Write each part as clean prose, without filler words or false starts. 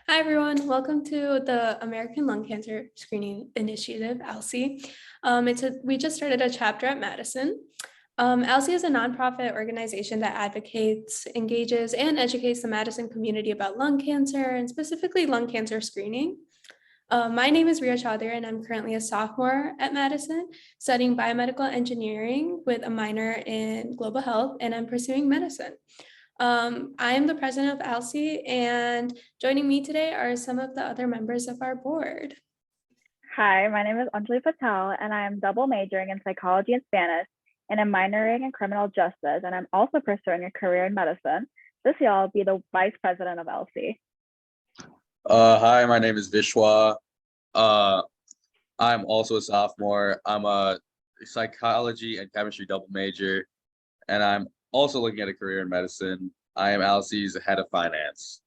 Hi, everyone. Welcome to the American Lung Cancer Screening Initiative, ALCSI. We just started a chapter at Madison. ALCSI is a nonprofit organization that advocates, engages, and educates the Madison community about lung cancer and specifically lung cancer screening. My name is Ria Chaudhary, and I'm currently a sophomore at Madison, studying biomedical engineering with a minor in global health, and I'm pursuing medicine. I am the president of ALCSI, and joining me today are some of the other members of our board. Hi, my name is Anjali Patel, and I am double majoring in psychology and Spanish, and I'm minoring in criminal justice, and I'm also pursuing a career in medicine. This year, I'll be the vice president of ALCSI. Hi, my name is Vishwa. I'm also a sophomore. I'm a psychology and chemistry double major, and I'm also looking at a career in medicine. I am ALCSI's head of finance.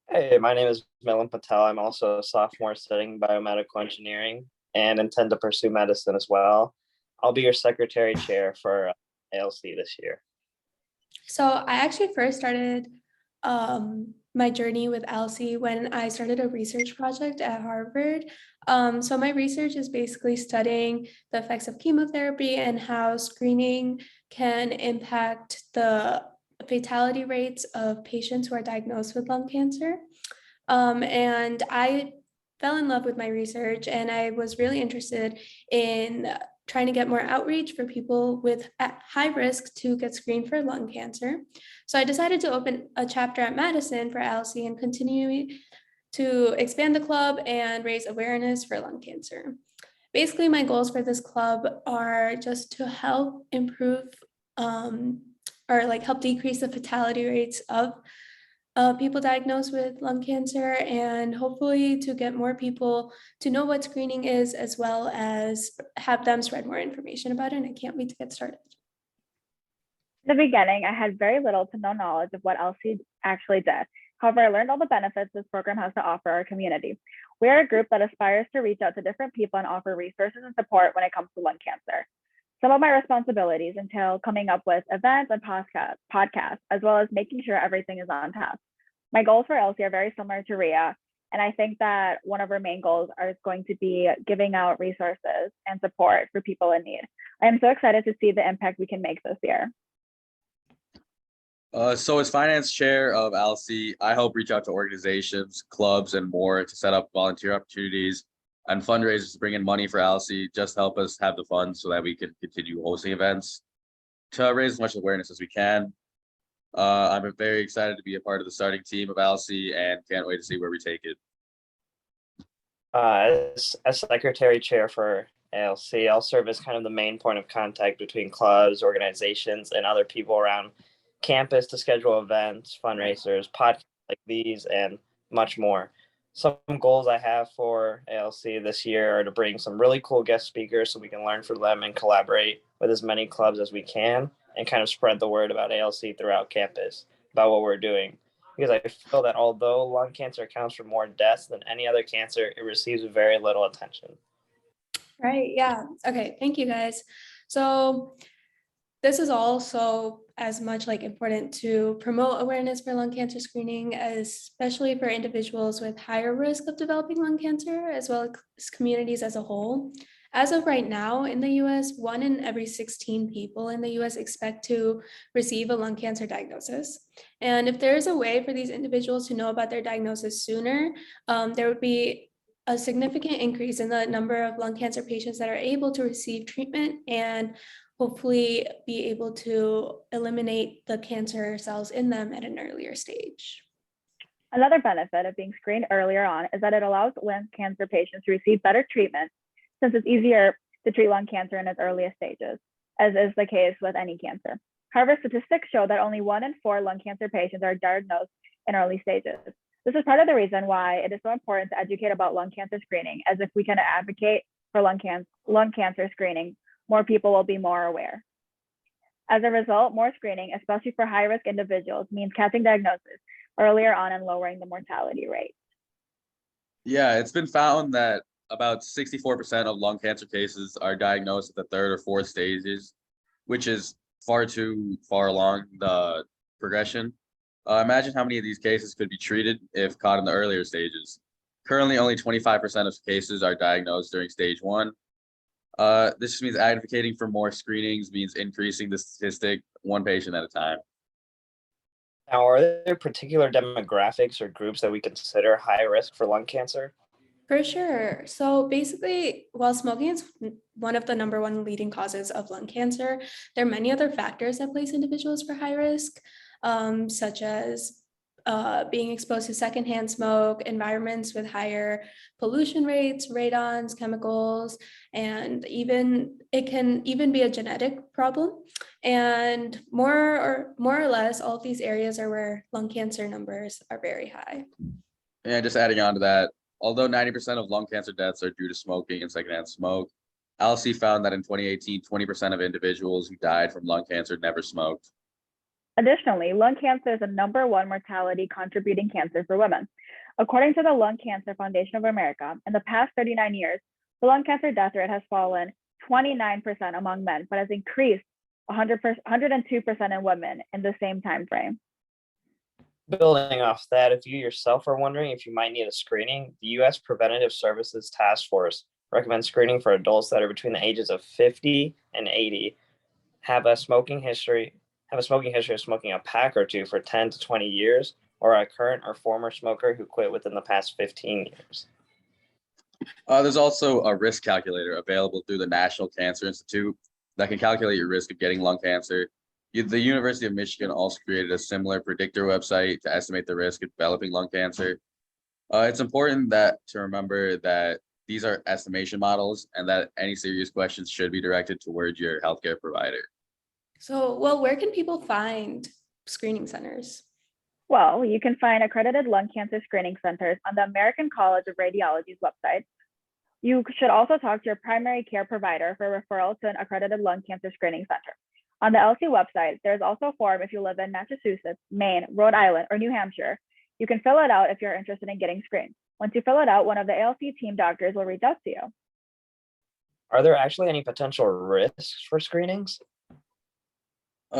Hey, my name is Milan Patel. I'm also a sophomore studying biomedical engineering and intend to pursue medicine as well. I'll be your secretary chair for ALCSI this year. So I actually first started my journey with ALCSI when I started a research project at Harvard. So my research is basically studying the effects of chemotherapy and how screening can impact the fatality rates of patients who are diagnosed with lung cancer. And I fell in love with my research, and I was really interested in trying to get more outreach for people with at high risk to get screened for lung cancer. So I decided to open a chapter at Madison for ALCSI and continue to expand the club and raise awareness for lung cancer. Basically, my goals for this club are just to help improve help decrease the fatality rates of people diagnosed with lung cancer, and hopefully to get more people to know what screening is, as well as have them spread more information about it. And I can't wait to get started. In the beginning, I had very little to no knowledge of what ALCSI actually did. However, I learned all the benefits this program has to offer our community. We are a group that aspires to reach out to different people and offer resources and support when it comes to lung cancer. Some of my responsibilities entail coming up with events and podcasts, as well as making sure everything is on task. My goals for ALCSI are very similar to Ria, and I think that one of our main goals is going to be giving out resources and support for people in need. I am so excited to see the impact we can make this year. So as finance chair of ALCSI, I help reach out to organizations, clubs, and more to set up volunteer opportunities and fundraisers to bring in money for ALCSI, just help us have the funds so that we can continue hosting events to raise as much awareness as we can. I'm very excited to be a part of the starting team of ALCSI and can't wait to see where we take it. As secretary chair for ALCSI, I'll serve as kind of the main point of contact between clubs, organizations, and other people around campus to schedule events, fundraisers, podcasts like these, and much more. Some goals I have for ALCSI this year are to bring some really cool guest speakers so we can learn from them and collaborate with as many clubs as we can and kind of spread the word about ALCSI throughout campus about what we're doing. Because I feel that although lung cancer accounts for more deaths than any other cancer, it receives very little attention. Right, yeah. Okay, thank you guys. So this is also as much important to promote awareness for lung cancer screening, especially for individuals with higher risk of developing lung cancer, as well as communities as a whole. As of right now in the US, 1 in every 16 people in the US expect to receive a lung cancer diagnosis. And if there is a way for these individuals to know about their diagnosis sooner, there would be a significant increase in the number of lung cancer patients that are able to receive treatment and hopefully be able to eliminate the cancer cells in them at an earlier stage. Another benefit of being screened earlier on is that it allows lung cancer patients to receive better treatment, since it's easier to treat lung cancer in its earliest stages, as is the case with any cancer. However, statistics show that only 1 in 4 lung cancer patients are diagnosed in early stages. This is part of the reason why it is so important to educate about lung cancer screening, as if we can advocate for lung cancer screening, more people will be more aware. As a result, more screening, especially for high-risk individuals, means catching diagnosis earlier on and lowering the mortality rate. Yeah, it's been found that about 64% of lung cancer cases are diagnosed at the 3rd or 4th stages, which is far too far along the progression. Imagine how many of these cases could be treated if caught in the earlier stages. Currently, only 25% of cases are diagnosed during stage 1. This just means advocating for more screenings means increasing the statistic one patient at a time. Now, are there particular demographics or groups that we consider high risk for lung cancer? For sure. So basically, while smoking is one of the number one leading causes of lung cancer, there are many other factors that place individuals for high risk, such as being exposed to secondhand smoke, environments with higher pollution rates, radons, chemicals, and even it can even be a genetic problem. And more or less, all of these areas are where lung cancer numbers are very high. And just adding on to that, although 90% of lung cancer deaths are due to smoking and secondhand smoke, ALCSI found that in 2018, 20% of individuals who died from lung cancer never smoked. Additionally, lung cancer is the #1 mortality contributing cancer for women. According to the Lung Cancer Foundation of America, in the past 39 years, the lung cancer death rate has fallen 29% among men, but has increased 102% in women in the same time frame. Building off that, if you yourself are wondering if you might need a screening, the U.S. Preventive Services Task Force recommends screening for adults that are between the ages of 50 and 80, have a smoking history of smoking a pack or two for 10 to 20 years, or a current or former smoker who quit within the past 15 years. There's also a risk calculator available through the National Cancer Institute that can calculate your risk of getting lung cancer. The University of Michigan also created a similar predictor website to estimate the risk of developing lung cancer. It's important to remember that these are estimation models and that any serious questions should be directed toward your healthcare provider. So, well, where can people find screening centers? Well, you can find accredited lung cancer screening centers on the American College of Radiology's website. You should also talk to your primary care provider for referral to an accredited lung cancer screening center. On the ALCSI website, there's also a form if you live in Massachusetts, Maine, Rhode Island, or New Hampshire. You can fill it out if you're interested in getting screened. Once you fill it out, one of the ALCSI team doctors will reach out to you. Are there actually any potential risks for screenings?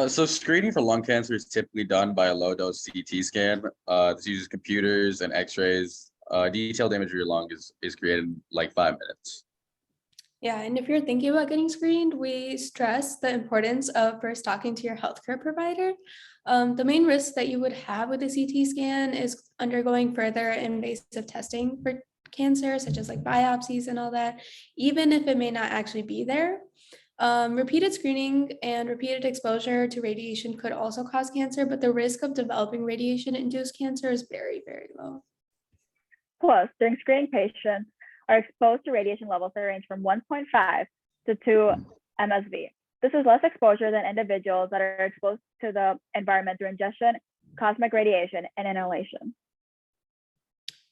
So screening for lung cancer is typically done by a low-dose CT scan. This uses computers and X-rays. Detailed imagery of your lung is created in like 5 minutes. Yeah, and if you're thinking about getting screened, we stress the importance of first talking to your healthcare provider. The main risk that you would have with a CT scan is undergoing further invasive testing for cancer, such as like biopsies and all that, even if it may not actually be there. Repeated screening and repeated exposure to radiation could also cause cancer, but the risk of developing radiation-induced cancer is very, very low. Plus, during screening, patients are exposed to radiation levels that range from 1.5 to 2 MSV. This is less exposure than individuals that are exposed to the environment through ingestion, cosmic radiation, and inhalation.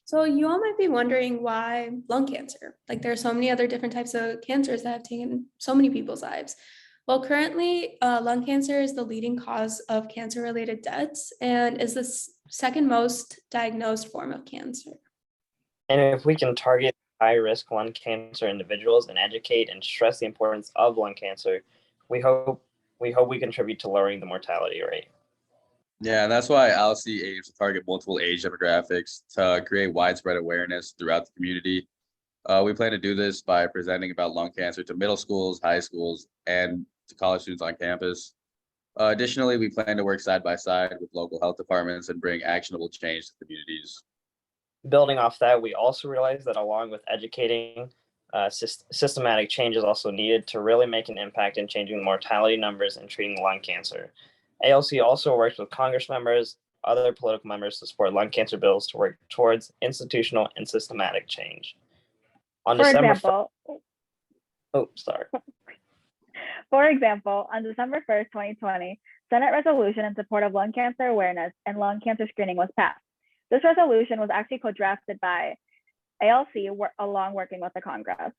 So you all might be wondering why lung cancer? Like there are so many other different types of cancers that have taken so many people's lives. Well, currently, lung cancer is the leading cause of cancer-related deaths and is the second most diagnosed form of cancer. And if we can target high-risk lung cancer individuals and educate and stress the importance of lung cancer, we hope we contribute to lowering the mortality rate. Yeah, and that's why ALCSI aims to target multiple age demographics to create widespread awareness throughout the community. We plan to do this by presenting about lung cancer to middle schools, high schools, and to college students on campus. Additionally, we plan to work side by side with local health departments and bring actionable change to communities. Building off that, we also realize that along with educating, systematic change is also needed to really make an impact in changing the mortality numbers and treating lung cancer. ALCSI also works with Congress members, other political members to support lung cancer bills to work towards institutional and systematic change. On For December For example, on December 1st, 2020, Senate resolution in support of lung cancer awareness and lung cancer screening was passed. This resolution was actually co-drafted by ALCSI along working with the Congress.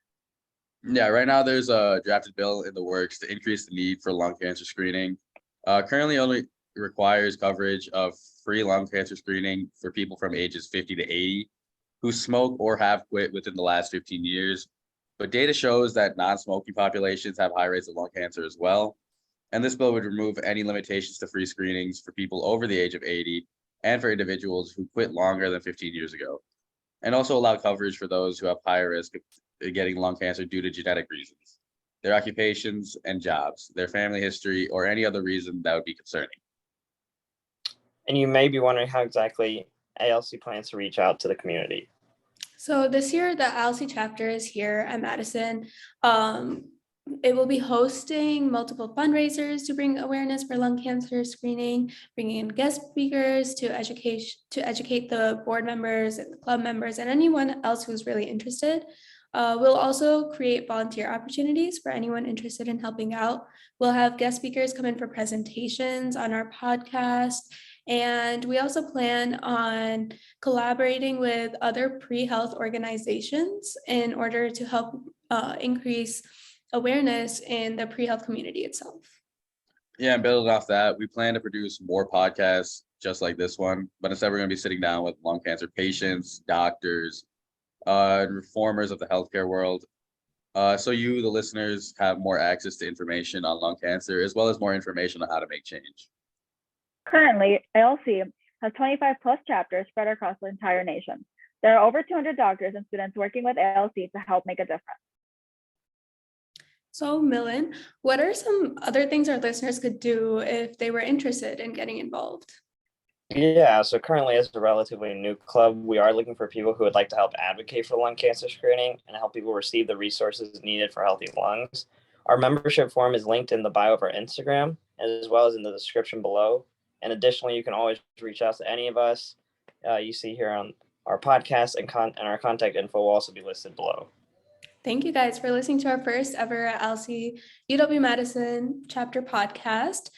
Yeah, right now there's a drafted bill in the works to increase the need for lung cancer screening. Currently only requires coverage of free lung cancer screening for people from ages 50 to 80 who smoke or have quit within the last 15 years. But data shows that non-smoking populations have high rates of lung cancer as well. And this bill would remove any limitations to free screenings for people over the age of 80 and for individuals who quit longer than 15 years ago, and also allow coverage for those who have higher risk of getting lung cancer due to genetic reasons, their occupations and jobs, their family history, or any other reason that would be concerning. And you may be wondering how exactly ALC plans to reach out to the community. So this year, the ALCSI chapter is here at Madison. It will be hosting multiple fundraisers to bring awareness for lung cancer screening, bringing in guest speakers to educate the board members and the club members and anyone else who's really interested. We'll also create volunteer opportunities for anyone interested in helping out. We'll have guest speakers come in for presentations on our podcast. And we also plan on collaborating with other pre-health organizations in order to help increase awareness in the pre-health community itself. Yeah, and building off that, we plan to produce more podcasts just like this one, but instead we're going to be sitting down with lung cancer patients, doctors, and reformers of the healthcare world. So you, the listeners, have more access to information on lung cancer, as well as more information on how to make change. Currently, ALC has 25 plus chapters spread across the entire nation. There are over 200 doctors and students working with ALC to help make a difference. So Millen, what are some other things our listeners could do if they were interested in getting involved? Yeah, so currently as a relatively new club, we are looking for people who would like to help advocate for lung cancer screening and help people receive the resources needed for healthy lungs. Our membership form is linked in the bio of our Instagram, as well as in the description below. And additionally, you can always reach out to any of us you see here on our podcast, and our contact info will also be listed below. Thank you guys for listening to our first ever ALCSI UW-Madison chapter podcast.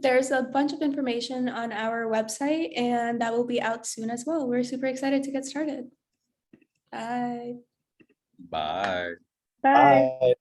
There's a bunch of information on our website and that will be out soon as well. We're super excited to get started. Bye. Bye. Bye. Bye.